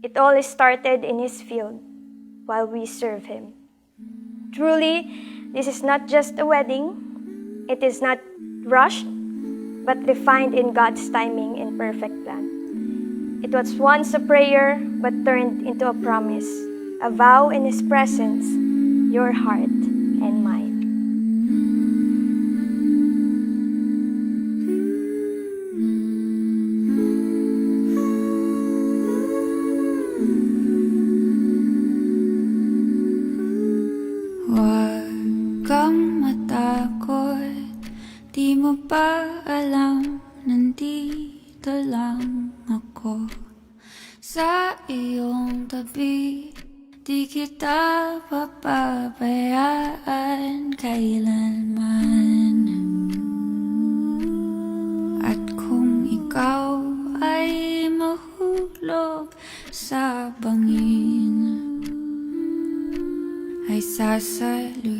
It all started in His field while we serve Him. Truly, this is not just a wedding. It is not rushed, but refined in God's timing and perfect plan. It was once a prayer, but turned into a promise, a vow in His presence, your heart and mine. Huwag kang matakot, di mo ba alam, nandito lang ako sa iyong tabi. Di kita papabayaan kailanman. At kung ikaw ay mahulog sa bangin, ay sasaluhin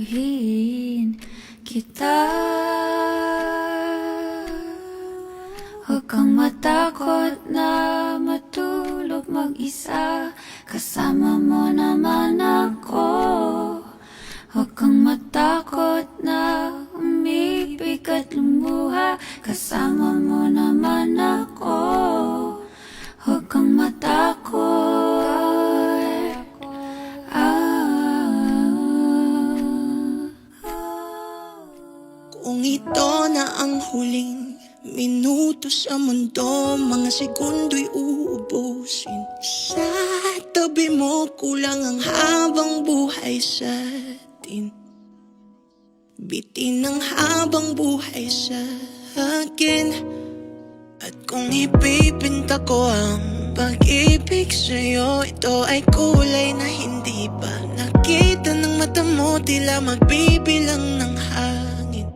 kita. Huwag kang matakot na matulog mag-isa, kasama mo naman ako. Huwag kang matakot na umibig at lumuha, kasama mo naman ako. Huwag kang matakot. Kung ito na ang huling minuto sa mundo, mga segundo'y uubusin. Sa tabi mo kulang ang habang buhay sa atin. Bitin ang habang buhay sa akin. At kung ipipinta ko ang pag-ibig sa'yo, ito ay kulay na hindi pa nakita ng mata mo, tila magbibilang ng hangin.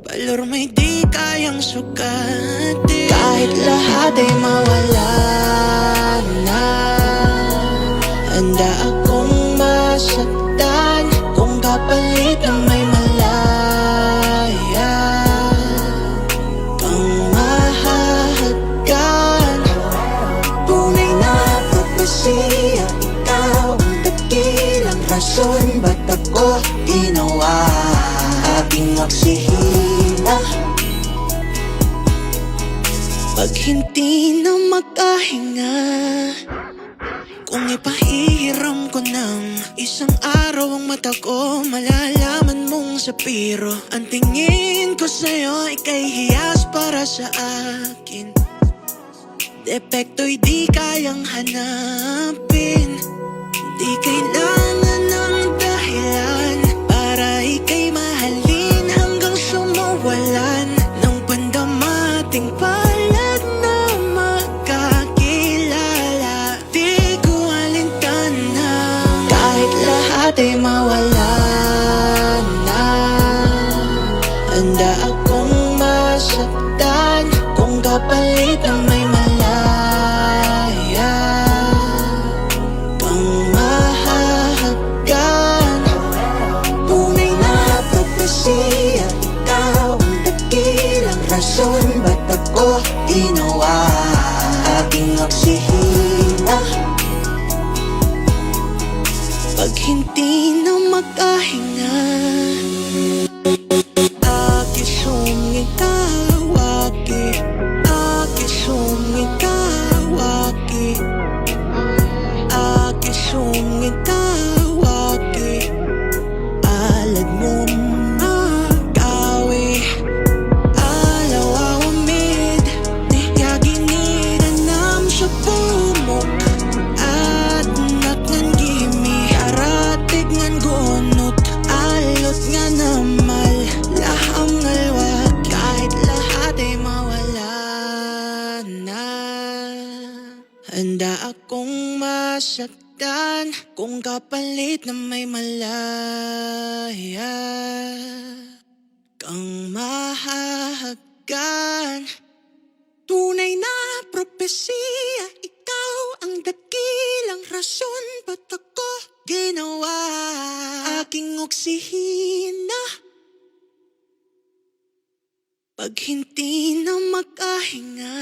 Balor may di kayang sukatin, kahit lahat ay mawala na. Handa akong masaktan kung kapalit na may malaya kang mahahagkan. Tunay na propesya, ikaw ang dakilang rason ba't ako ginawa. Aking oksihina, pag hindi na makahinga, kung ipahihiram ko ng isang araw ang mata ko, malalaman mong sapiro ang tingin ko sa'yo, ika'y hiyas para sa akin. Depekto'y di kayang hanapin, di kailangan ng dahilan para ika'y mahalin hanggang sumawalan ng pandamating palad na magkakilala. Di ko alintana, kahit lahat ay mawala na. Handa akong masaktan kung kapalit na may malaya kang mahahagkan. Tunay na propesya, ikaw ang dakilang rason ba't ako ginawa. Aking oksihina, pag hindi na makahinga, aking sumikawaki, aking sumikawaki, aking sumikawaki. Alad mong agawi, alaw awamid, niyaginiranam sa pumok. At naknan gimi, aratig ngan gunot, alot nga namal, laham ngalwat, kahit lahat ay mawala na. Handa akong masaktan kung kapalit na may malaya kang mahahagkan. Tunay na propesya, ikaw ang dakilang rason ba't ako ginawa. Aking oksihina, pag hindi na makahinga,